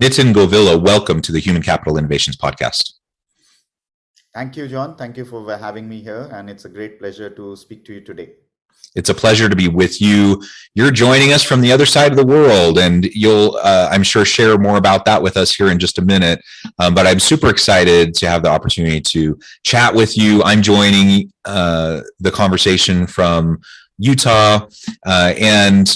Nitin Govila, welcome to the Human Capital Innovations Podcast. Thank you, John. Thank you for having me here. And it's a great pleasure to speak to you today. It's a pleasure to be with you. You're joining us from the other side of the world, and you'll, I'm sure, share more about that with us here in just a minute. But I'm super excited to have the opportunity to chat with you. I'm joining the conversation from Utah, and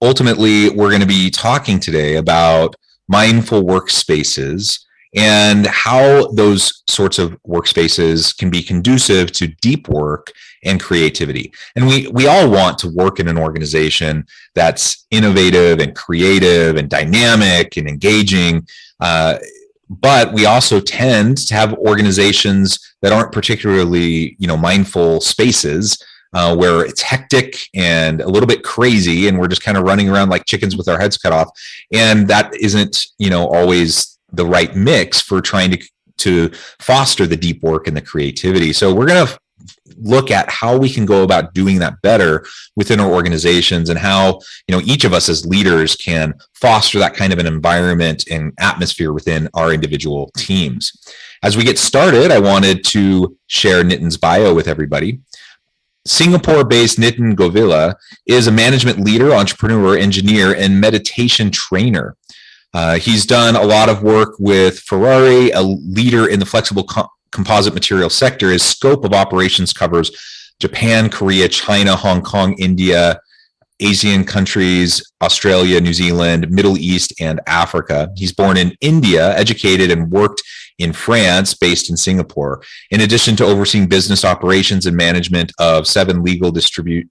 ultimately, we're going to be talking today about mindful workspaces and how those sorts of workspaces can be conducive to deep work and creativity. And we all want to work in an organization that's innovative and creative and dynamic and engaging. But we also tend to have organizations that aren't particularly, mindful spaces where it's hectic and a little bit crazy, and we're just kind of running around like chickens with our heads cut off. And that isn't, always the right mix for trying to foster the deep work and the creativity. So we're going to look at how we can go about doing that better within our organizations, and how each of us as leaders can foster that kind of an environment and atmosphere within our individual teams. As we get started, I wanted to share Nitin's bio with everybody. Singapore-based Nitin Govila is a management leader, entrepreneur, engineer, and meditation trainer. He's done a lot of work with Ferrari, a leader in the flexible composite material sector. His scope of operations covers Japan, Korea, China, Hong Kong, India, Asian countries, Australia, New Zealand, Middle East, and Africa. He's born in India, educated and worked in France, based in Singapore. In addition to overseeing business operations and management of 7 legal distribution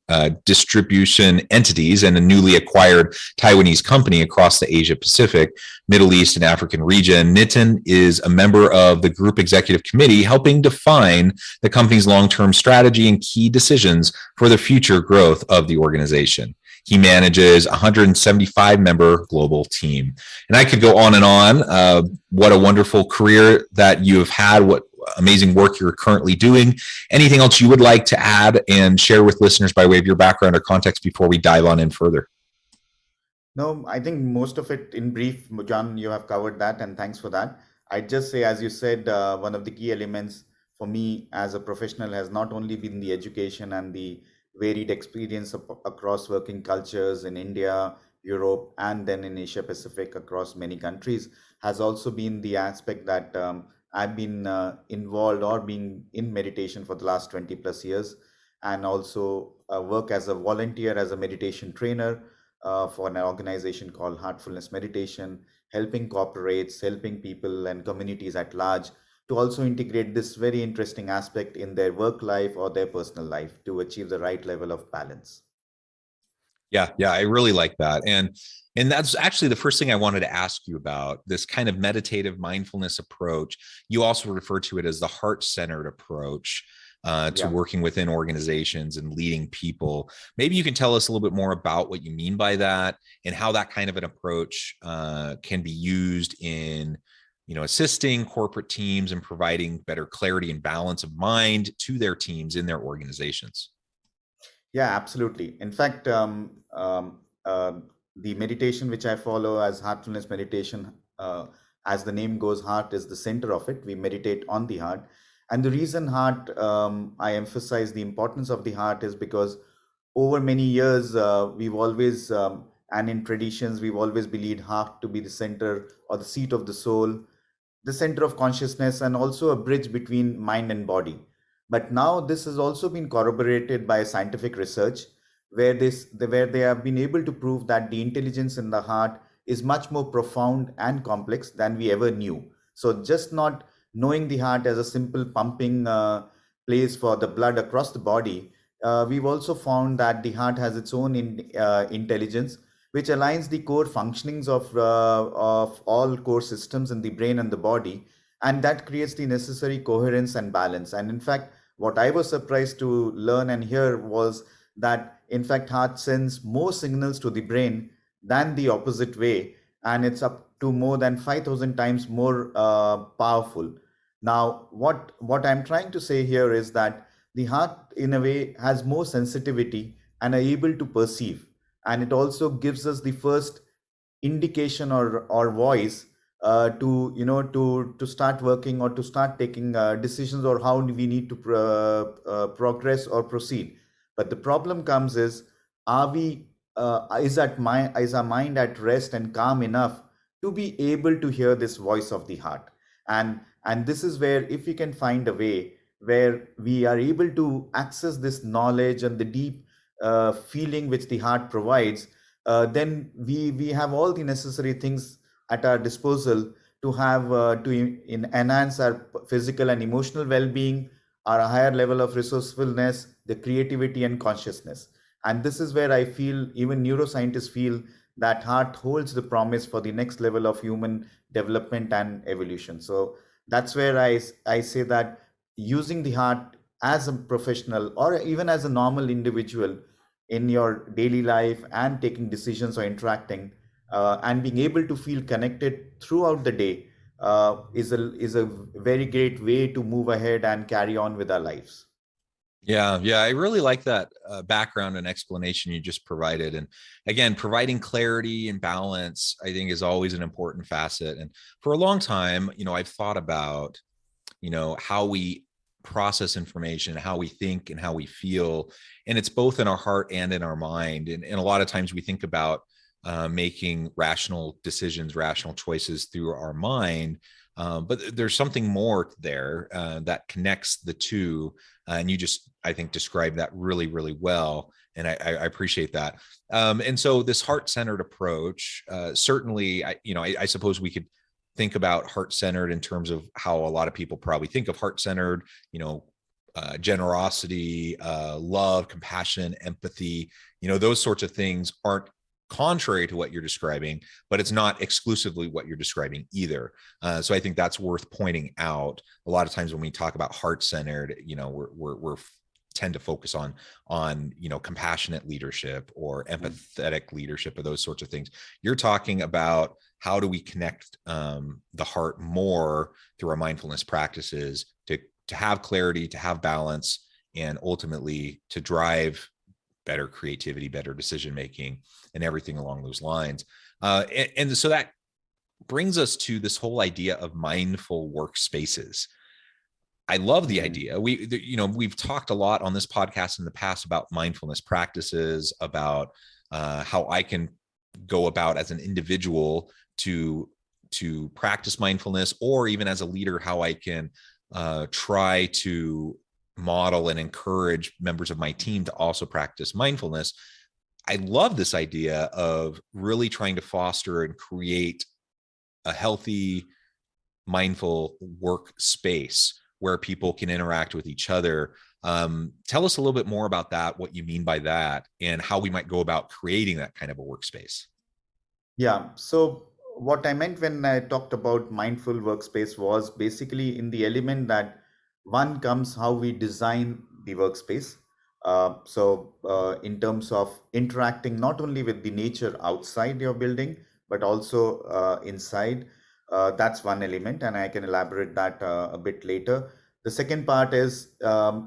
entities and a newly acquired Taiwanese company across the Asia Pacific, Middle East, and African region, Nitin is a member of the Group Executive Committee, helping define the company's long-term strategy and key decisions for the future growth of the organization. He manages a 175-member global team. And I could go on and on. What a wonderful career that you have had. What amazing work you're currently doing. Anything else you would like to add and share with listeners by way of your background or context before we dive on in further? No, I think most of it in brief, John, you have covered that, and thanks for that. I'd just say, as you said, one of the key elements for me as a professional has not only been the education and the varied experience across working cultures in India, Europe, and then in Asia Pacific across many countries, has also been the aspect that I've been involved or being in meditation for the last 20 plus years, and also work as a volunteer as a meditation trainer for an organization called Heartfulness Meditation, helping corporates, helping people and communities at large to also integrate this very interesting aspect in their work life or their personal life to achieve the right level of balance. Yeah, I really like that. And that's actually the first thing I wanted to ask you about, this kind of meditative mindfulness approach. You also refer to it as the heart-centered approach to working within organizations and leading people. Maybe you can tell us a little bit more about what you mean by that and how that kind of an approach can be used in assisting corporate teams and providing better clarity and balance of mind to their teams in their organizations. Yeah, absolutely. In fact, the meditation which I follow as heartfulness meditation, as the name goes, heart is the center of it. We meditate on the heart. And the reason heart, I emphasize the importance of the heart is because over many years, we've always, and in traditions, we've always believed heart to be the center or the seat of the soul, the center of consciousness, and also a bridge between mind and body. But now this has also been corroborated by scientific research, where they have been able to prove that the intelligence in the heart is much more profound and complex than we ever knew. So just not knowing the heart as a simple pumping place for the blood across the body, we've also found that the heart has its own intelligence, which aligns the core functionings of all core systems in the brain and the body, and that creates the necessary coherence and balance. And in fact, what I was surprised to learn and hear was that in fact heart sends more signals to the brain than the opposite way, and it's up to more than 5,000 times more powerful. Now, what I'm trying to say here is that the heart, in a way, has more sensitivity and are able to perceive, and it also gives us the first indication or voice to start working or to start taking decisions, or how we need to progress or proceed. But the problem comes is, are we is our mind at rest and calm enough to be able to hear this voice of the heart? And this is where, if we can find a way where we are able to access this knowledge and the deep feeling which the heart provides, then we have all the necessary things at our disposal to have enhance our physical and emotional well-being, our higher level of resourcefulness, the creativity and consciousness. And this is where I feel even neuroscientists feel that heart holds the promise for the next level of human development and evolution. So that's where I say that using the heart as a professional or even as a normal individual in your daily life and taking decisions or interacting, and being able to feel connected throughout the day, is a very great way to move ahead and carry on with our lives. Yeah, I really like that background and explanation you just provided. And again, providing clarity and balance, I think, is always an important facet. And for a long time, I've thought about, how we process information, how we think and how we feel. And it's both in our heart and in our mind. And a lot of times we think about making rational decisions, rational choices through our mind. But there's something more there that connects the two. And you just, I think, described that really, really well. And I appreciate that. And so this heart-centered approach, certainly, I suppose we could think about heart-centered in terms of how a lot of people probably think of heart-centered, generosity, love, compassion, empathy, those sorts of things aren't contrary to what you're describing, but it's not exclusively what you're describing either. So I think that's worth pointing out. A lot of times when we talk about heart-centered, we're tend to focus on compassionate leadership or empathetic leadership or those sorts of things. You're talking about how do we connect the heart more through our mindfulness practices to have clarity, to have balance, and ultimately to drive better creativity, better decision making, and everything along those lines. And so that brings us to this whole idea of mindful workspaces. I love the idea. We've talked a lot on this podcast in the past about mindfulness practices, about how I can go about as an individual to practice mindfulness, or even as a leader, how I can try to model and encourage members of my team to also practice mindfulness. I love this idea of really trying to foster and create a healthy, mindful workspace where people can interact with each other. Tell us a little bit more about that, what you mean by that, and how we might go about creating that kind of a workspace. Yeah. So what I meant when I talked about mindful workspace was basically in the element that one comes how we design the workspace. In terms of interacting not only with the nature outside your building, but also inside, that's one element, and I can elaborate that a bit later. The second part is,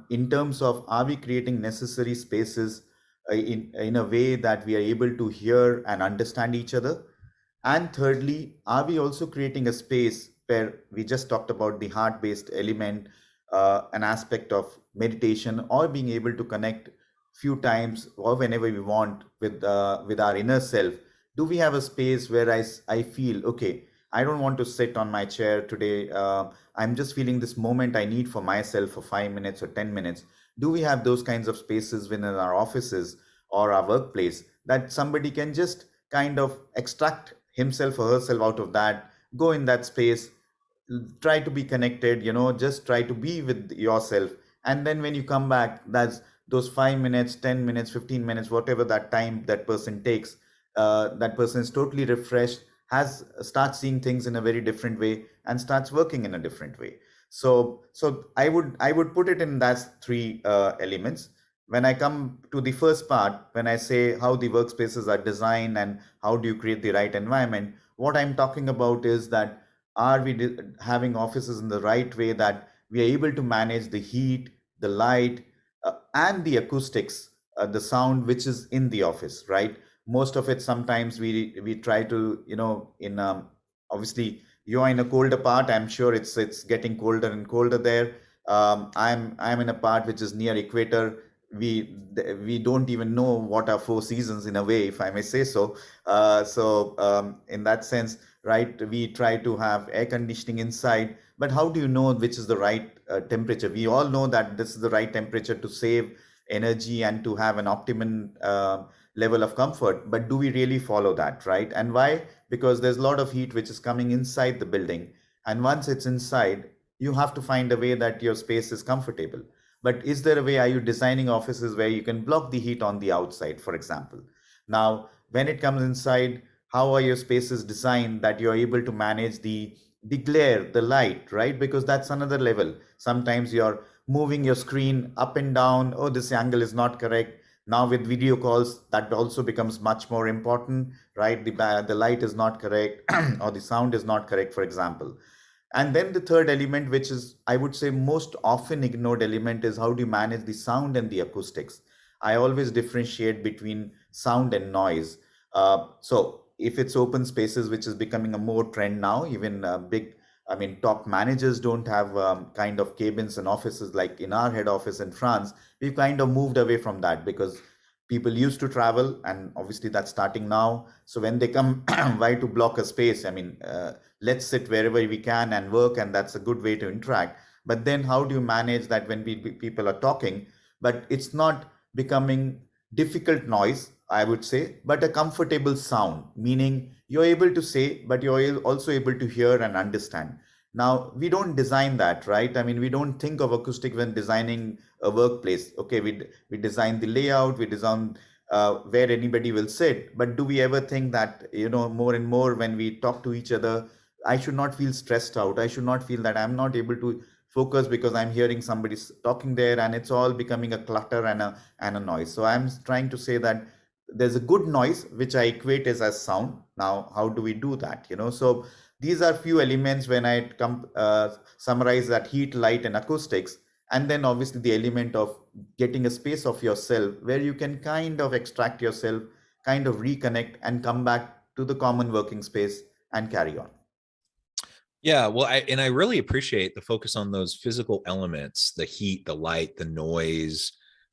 in terms of, are we creating necessary spaces in a way that we are able to hear and understand each other? And thirdly, are we also creating a space where we just talked about the heart-based element, an aspect of meditation, or being able to connect few times or whenever we want with our inner self? Do we have a space where I feel, okay, I don't want to sit on my chair today. I'm just feeling this moment I need for myself for 5 minutes or 10 minutes. Do we have those kinds of spaces within our offices or our workplace that somebody can just kind of extract himself or herself out of that, go in that space, try to be connected, just try to be with yourself, and then when you come back, that's those 5 minutes, 10 minutes, 15 minutes, whatever that time that person takes, that person is totally refreshed, has starts seeing things in a very different way and starts working in a different way. So I would put it in that three elements. When I come to the first part, when I say how the workspaces are designed and how do you create the right environment, what I'm talking about is that, are we having offices in the right way that we are able to manage the heat, the light, and the acoustics, the sound which is in the office, right? Most of it, sometimes we try to, in obviously You are in a colder part. I'm sure it's getting colder and colder there. I'm in a part which is near equator. We don't even know what are four seasons in a way, if I may say so. In that sense, right, we try to have air conditioning inside. But how do you know which is the right temperature? We all know that this is the right temperature to save energy and to have an optimum level of comfort. But do we really follow that, right? And why? Because there's a lot of heat which is coming inside the building, and once it's inside, you have to find a way that your space is comfortable. But is there a way, are you designing offices where you can block the heat on the outside, for example? Now when it comes inside, how are your spaces designed that you're able to manage the glare, the light, right? Because that's another level. Sometimes you're moving your screen up and down. Oh, this angle is not correct. Now with video calls, that also becomes much more important, right? The light is not correct or the sound is not correct, for example. And then the third element, which is, I would say, most often ignored element, is how do you manage the sound and the acoustics. I always differentiate between sound and noise. So if it's open spaces, which is becoming a more trend now, even I mean, top managers don't have kind of cabins and offices like in our head office in France. We've kind of moved away from that because people used to travel, and obviously that's starting now. So when they come, why to block a space? I mean, let's sit wherever we can and work, and that's a good way to interact. But then how do you manage that when people are talking, but it's not becoming difficult noise, I would say, but a comfortable sound, meaning you're able to say, but you're also able to hear and understand. Now we don't design that, right? I mean, we don't think of acoustic when designing a workplace. Okay, we design the layout, we design where anybody will sit, but do we ever think that, you know, more and more when we talk to each other, I should not feel stressed out, I should not feel that I'm not able to focus because I'm hearing somebody talking there, and it's all becoming a clutter and a noise. So I'm trying to say that there's a good noise which I equate as sound. Now how do we do that, you know? So these are few elements when I summarize that: heat, light, and acoustics. And then obviously the element of getting a space of yourself where you can kind of extract yourself, kind of reconnect, and come back to the common working space and carry on. Yeah, well, I really appreciate the focus on those physical elements, the heat, the light, the noise.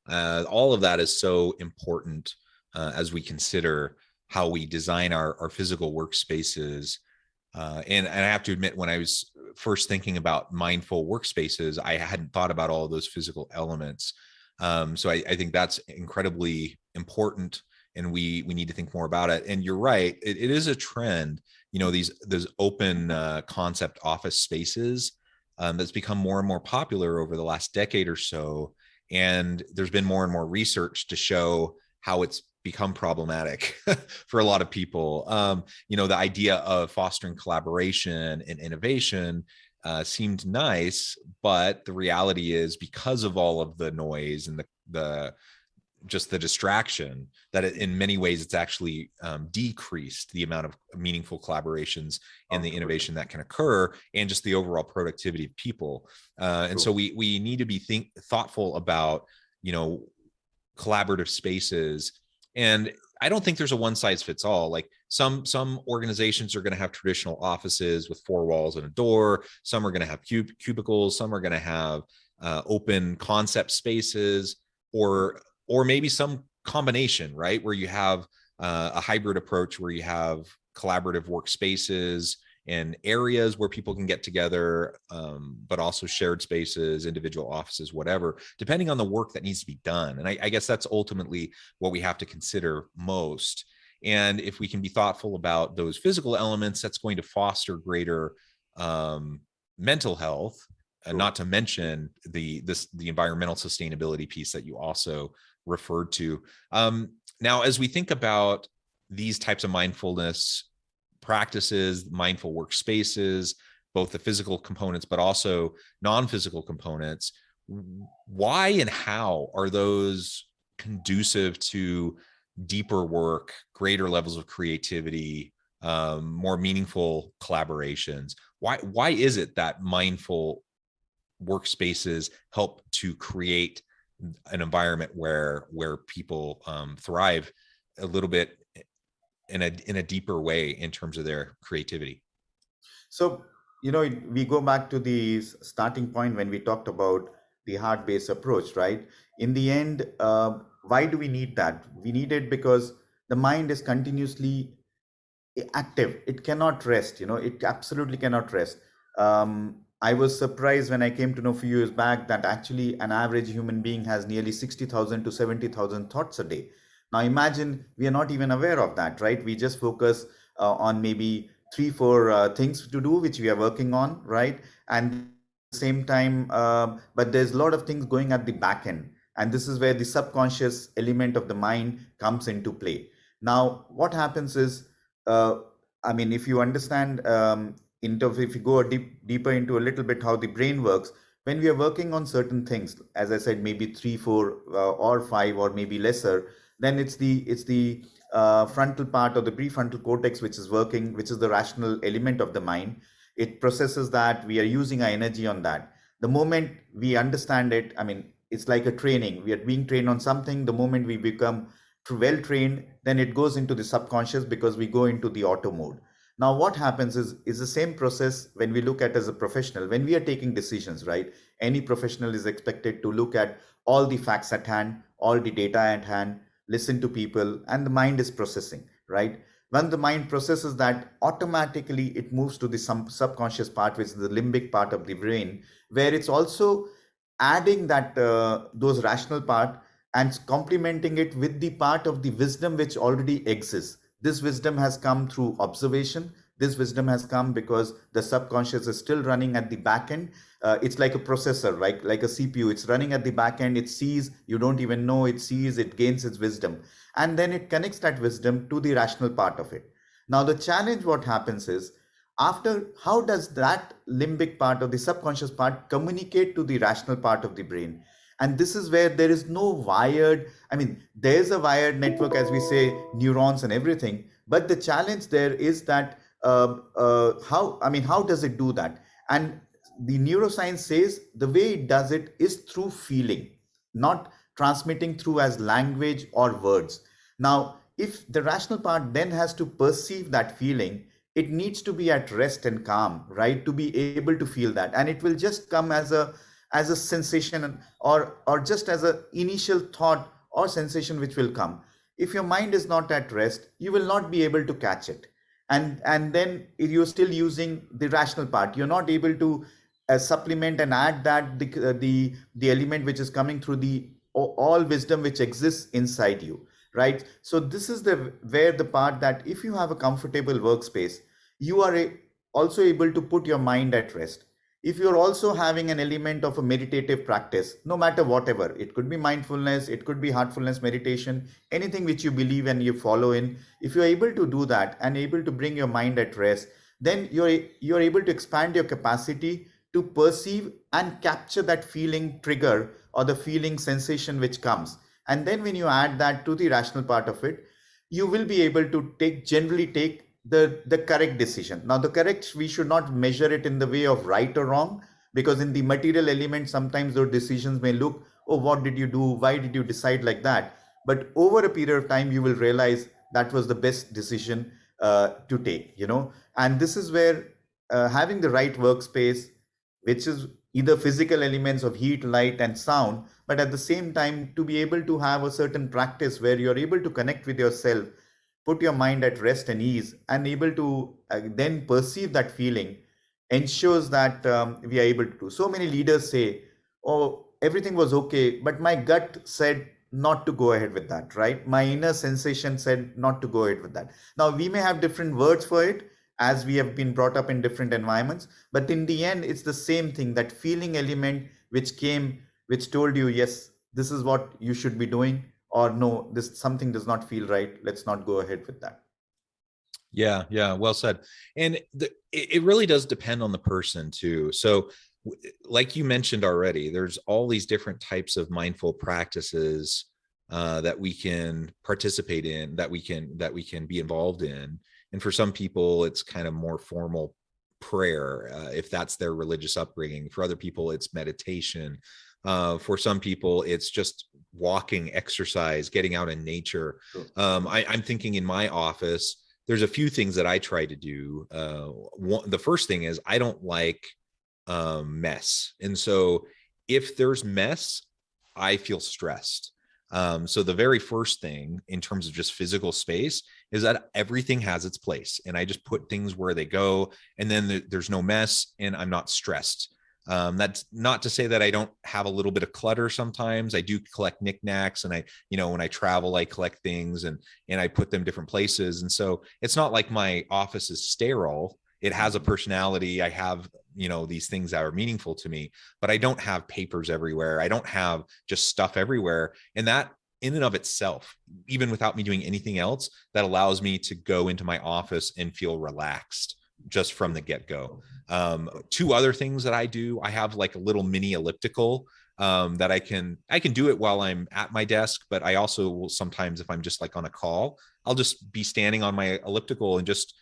All of that is so important as we consider how we design our physical workspaces. And I have to admit, when I was first thinking about mindful workspaces, I hadn't thought about all of those physical elements. So I think that's incredibly important, and we need to think more about it. And you're right, it is a trend. You know, those open concept office spaces that's become more and more popular over the last decade or so. And there's been more and more research to show how it's become problematic for a lot of people. You know, the idea of fostering collaboration and innovation seemed nice, but the reality is, because of all of the noise and the just the distraction, that in many ways it's actually decreased the amount of meaningful collaborations and the innovation that can occur, and just the overall productivity of people. And so we need to be thoughtful about, you know, collaborative spaces. And I don't think there's a one size fits all. Like some organizations are going to have traditional offices with four walls and a door. Some are going to have cubicles. Some are going to have open concept spaces, or maybe some combination, right? Where you have a hybrid approach where you have collaborative workspaces and areas where people can get together, but also shared spaces, individual offices, whatever, depending on the work that needs to be done. And I guess that's ultimately what we have to consider most. And if we can be thoughtful about those physical elements, that's going to foster greater mental health, and not to mention the environmental sustainability piece that you also referred to. Now, as we think about these types of mindfulness practices, mindful workspaces, both the physical components, but also non-physical components, why and how are those conducive to deeper work, greater levels of creativity, more meaningful collaborations? Why is it that mindful workspaces help to create an environment where people thrive a little bit in a deeper way in terms of their creativity? So, we go back to the starting point when we talked about the heart-based approach, right? In the end, why do we need that? We need it because the mind is continuously active. It cannot rest. It absolutely cannot rest. I was surprised when I came to know a few years back that actually an average human being has nearly 60,000 to 70,000 thoughts a day. Now imagine we are not even aware of that, right? We just focus on maybe three, four things to do, which we are working on, right? And at the same time, but there's a lot of things going at the back end. And this is where the subconscious element of the mind comes into play. Now, what happens is, uh, I mean, if you understand, if you go deeper into a little bit how the brain works, when we are working on certain things, as I said, maybe three, four, or five, or maybe lesser, then it's the frontal part or the prefrontal cortex which is working, which is the rational element of the mind. It processes that. We are using our energy on that. The moment we understand it, I mean, it's like a training. We are being trained on something. The moment we become well trained, then it goes into the subconscious because we go into the auto mode. Now what happens is the same process when we look at as a professional, when we are taking decisions, right? Any professional is expected to look at all the facts at hand, all the data at hand, listen to people, and the mind is processing, right? When the mind processes that, automatically it moves to the subconscious part, which is the limbic part of the brain, where it's also adding that those rational part and complementing it with the part of the wisdom which already exists. This wisdom has come through observation. This wisdom has come because the subconscious is still running at the back end. It's like a processor, like a CPU. It's running at the back end. It sees, you don't even know, it sees, it gains its wisdom. And then it connects that wisdom to the rational part of it. Now, the challenge, what happens is, after, how does that limbic part or the subconscious part communicate to the rational part of the brain? And this is where there is no wired, I mean, there's a wired network, as we say, neurons and everything, but the challenge there is that how does it do that? And the neuroscience says the way it does it is through feeling, not transmitting through as language or words. Now if the rational part then has to perceive that feeling, it needs to be at rest and calm, right, to be able to feel that, and it will just come as a sensation, or just as a initial thought or sensation which will come. If your mind is not at rest, you will not be able to catch it, and then you're still using the rational part. You're not able to supplement and add that the element which is coming through the all wisdom which exists inside you, right? So this is the where the part that if you have a comfortable workspace, you are also able to put your mind at rest. If you're also having an element of a meditative practice, no matter whatever, it could be mindfulness, it could be heartfulness meditation, anything which you believe and you follow in, if you're able to do that and able to bring your mind at rest, then you're able to expand your capacity to perceive and capture that feeling trigger or the feeling sensation which comes. And then when you add that to the rational part of it, you will be able to generally take the correct decision. Now the correct, we should not measure it in the way of right or wrong, because in the material element sometimes those decisions may look, oh, what did you do, why did you decide like that? But over a period of time you will realize that was the best decision to take, and this is where having the right workspace, which is either physical elements of heat, light and sound, but at the same time to be able to have a certain practice where you're able to connect with yourself, put your mind at rest and ease, and able to then perceive that feeling, ensures that we are able to do. So many leaders say, oh, everything was okay, but my gut said not to go ahead with that, right? My inner sensation said not to go ahead with that. Now we may have different words for it, as we have been brought up in different environments, but in the end it's the same thing, that feeling element which came, which told you, yes, this is what you should be doing, or no, this something does not feel right, let's not go ahead with that. Yeah, yeah, well said. And it really does depend on the person too. So like you mentioned already, there's all these different types of mindful practices that we can participate in, that we can be involved in. And for some people, it's kind of more formal prayer, if that's their religious upbringing. For other people, it's meditation. For some people, it's just walking, exercise, getting out in nature. Sure. I'm thinking in my office, there's a few things that I try to do. The first thing is I don't like mess. And so if there's mess, I feel stressed. So the very first thing in terms of just physical space is that everything has its place, and I just put things where they go, and then there's no mess, and I'm not stressed. That's not to say that I don't have a little bit of clutter. Sometimes I do collect knickknacks, and when I travel, I collect things and I put them different places. And so it's not like my office is sterile. It has a personality. I have, these things that are meaningful to me, but I don't have papers everywhere. I don't have just stuff everywhere. And that in and of itself, even without me doing anything else, that allows me to go into my office and feel relaxed just from the get-go. Two other things that I do, I have like a little mini elliptical that I can do it while I'm at my desk, but I also will sometimes, if I'm just like on a call, I'll just be standing on my elliptical and just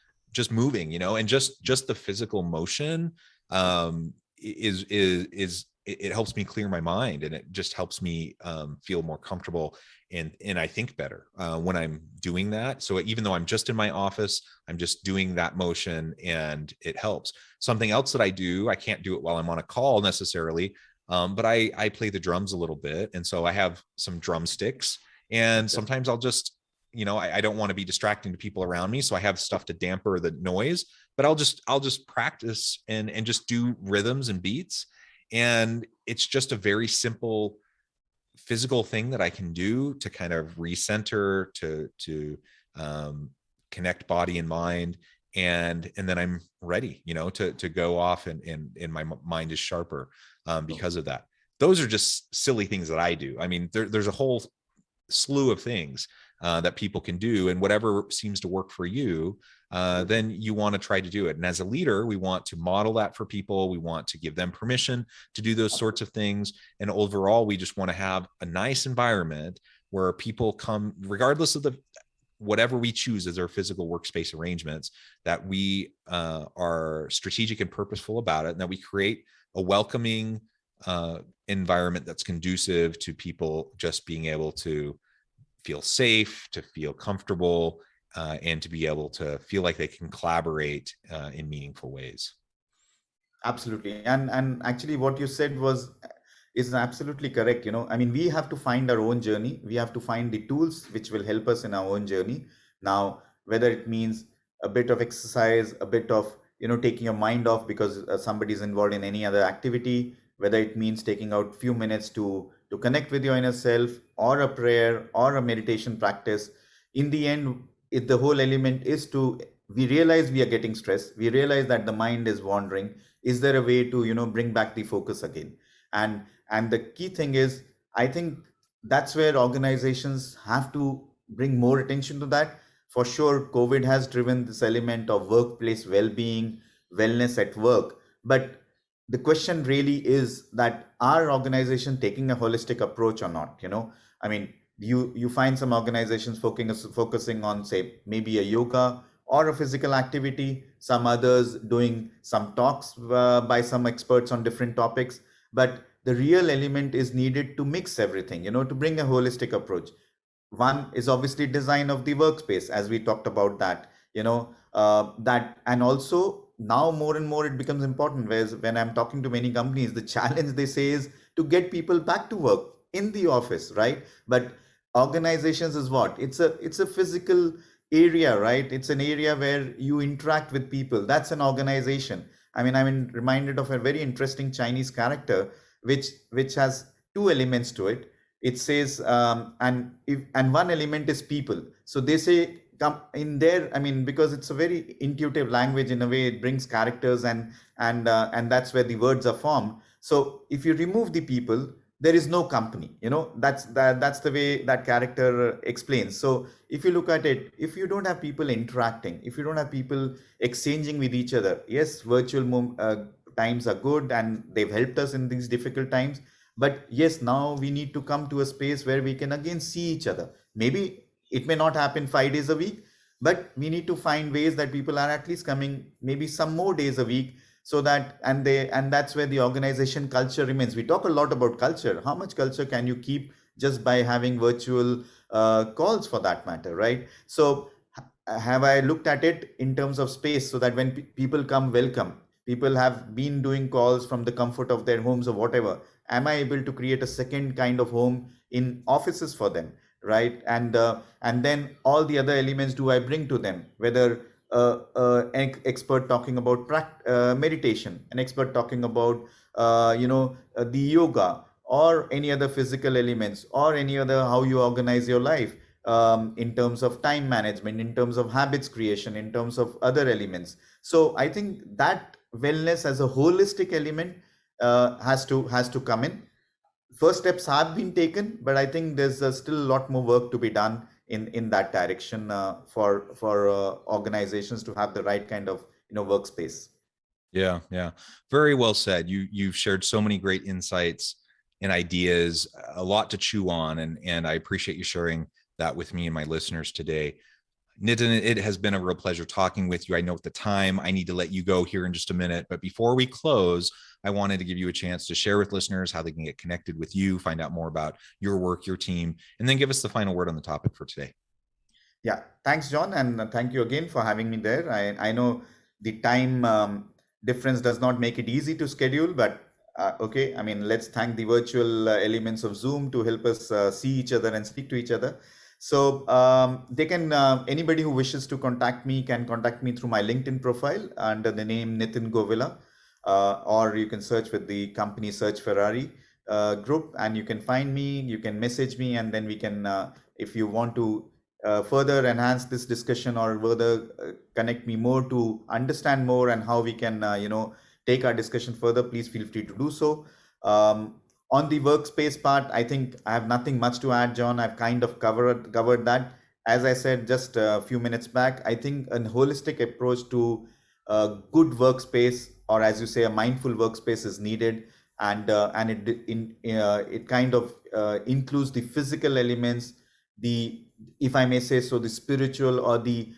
moving, and just the physical motion it helps me clear my mind, and it just helps me feel more comfortable and I think better when I'm doing that. So even though I'm just in my office, I'm just doing that motion and it helps. Something else that I do, I can't do it while I'm on a call necessarily, but I play the drums a little bit. And so I have some drumsticks, and sometimes I'll just, I don't want to be distracting to people around me. So I have stuff to damper the noise, but I'll just practice and just do rhythms and beats. And it's just a very simple physical thing that I can do to kind of recenter, to connect body and mind. And then I'm ready, to go off and my mind is sharper because of that. Those are just silly things that I do. I mean, there's a whole slew of things that people can do, and whatever seems to work for you, then you want to try to do it. And as a leader, we want to model that for people. We want to give them permission to do those sorts of things. And overall, we just want to have a nice environment where people come, regardless of whatever we choose as our physical workspace arrangements, that we are strategic and purposeful about it, and that we create a welcoming environment that's conducive to people just being able to feel safe, to feel comfortable, and to be able to feel like they can collaborate in meaningful ways. Absolutely. And actually what you said is absolutely correct. I mean, we have to find our own journey. We have to find the tools which will help us in our own journey. Now, whether it means a bit of exercise, a bit of, taking your mind off because somebody's involved in any other activity, whether it means taking out few minutes to connect with your inner self, or a prayer or a meditation practice. In the end, the whole element is we realize we are getting stressed. We realize that the mind is wandering. Is there a way to, bring back the focus again? And the key thing is, I think that's where organizations have to bring more attention to that. For sure, COVID has driven this element of workplace well-being, wellness at work. But the question really is that are organization taking a holistic approach or not? I mean, you find some organizations focusing on, say, maybe a yoga or a physical activity, some others doing some talks by some experts on different topics. But the real element is needed to mix everything, to bring a holistic approach. One is obviously design of the workspace, as we talked about that, that, and also now more and more it becomes important, whereas when I'm talking to many companies, the challenge they say is to get people back to work in the office, right? But organizations is what? It's a physical area, right? It's an area where you interact with people. That's an organization. I mean, I'm reminded of a very interesting Chinese character, which has two elements to it. It says, and one element is people. So they say, come in there. I mean, because it's a very intuitive language in a way, it brings characters and that's where the words are formed. So if you remove the people, there is no company. That's the way that character explains. So if you look at it, if you don't have people interacting, if you don't have people exchanging with each other, yes, virtual times are good and they've helped us in these difficult times. But yes, now we need to come to a space where we can again see each other. Maybe it may not happen 5 days a week, but we need to find ways that people are at least coming maybe some more days a week, so that and that's where the organization culture remains. We talk a lot about culture. How much culture can you keep just by having virtual calls, for that matter, right? So have I looked at it in terms of space so that when people come, welcome? People have been doing calls from the comfort of their homes or whatever. Am I able to create a second kind of home in offices for them, right? And then all the other elements do I bring to them? Whether an expert talking about meditation, an expert talking about the yoga, or any other physical elements, or any other how you organize your life, in terms of time management, in terms of habits creation, in terms of other elements. So I think that wellness as a holistic element has to come in. First steps have been taken, but I think there's still a lot more work to be done in that direction, for organizations to have the right kind of workspace. Yeah, yeah. Very well said. You've shared so many great insights and ideas, a lot to chew on, and I appreciate you sharing that with me and my listeners today. Nitin, it has been a real pleasure talking with you. I know at the time I need to let you go here in just a minute, but before we close, I wanted to give you a chance to share with listeners how they can get connected with you, find out more about your work, your team, and then give us the final word on the topic for today. Yeah, thanks, John, and thank you again for having me there. I know the time difference does not make it easy to schedule, but okay, I mean, let's thank the virtual elements of Zoom to help us see each other and speak to each other. So they can anybody who wishes to contact me can contact me through my LinkedIn profile under the name Nitin Govila, or you can search with the company Search Ferrari group, and you can find me. You can message me, and then we can, if you want to further enhance this discussion, or further connect me more to understand more and how we can take our discussion further, please feel free to do so. On the workspace part, I think I have nothing much to add, John. I've kind of covered that. As I said just a few minutes back, I think a holistic approach to a good workspace, or as you say, a mindful workspace, is needed, and it kind of includes the physical elements, the, if I may say so, the spiritual, or the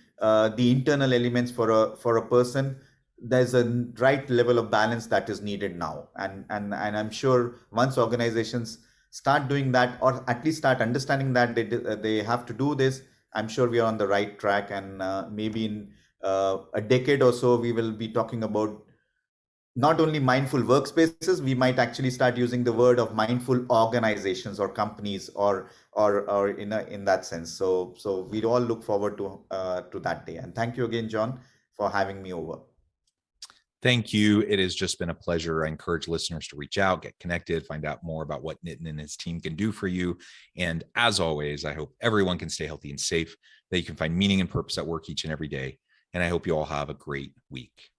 internal elements for a person. There's a right level of balance that is needed now, and I'm sure once organizations start doing that, or at least start understanding that they have to do this, I'm sure we are on the right track, and maybe in a decade or so we will be talking about not only mindful workspaces, we might actually start using the word of mindful organizations or companies, or in that sense. So we all look forward to that day. And thank you again, John, for having me over. Thank you. It has just been a pleasure. I encourage listeners to reach out, get connected, find out more about what Nitin and his team can do for you. And as always, I hope everyone can stay healthy and safe, that you can find meaning and purpose at work each and every day. And I hope you all have a great week.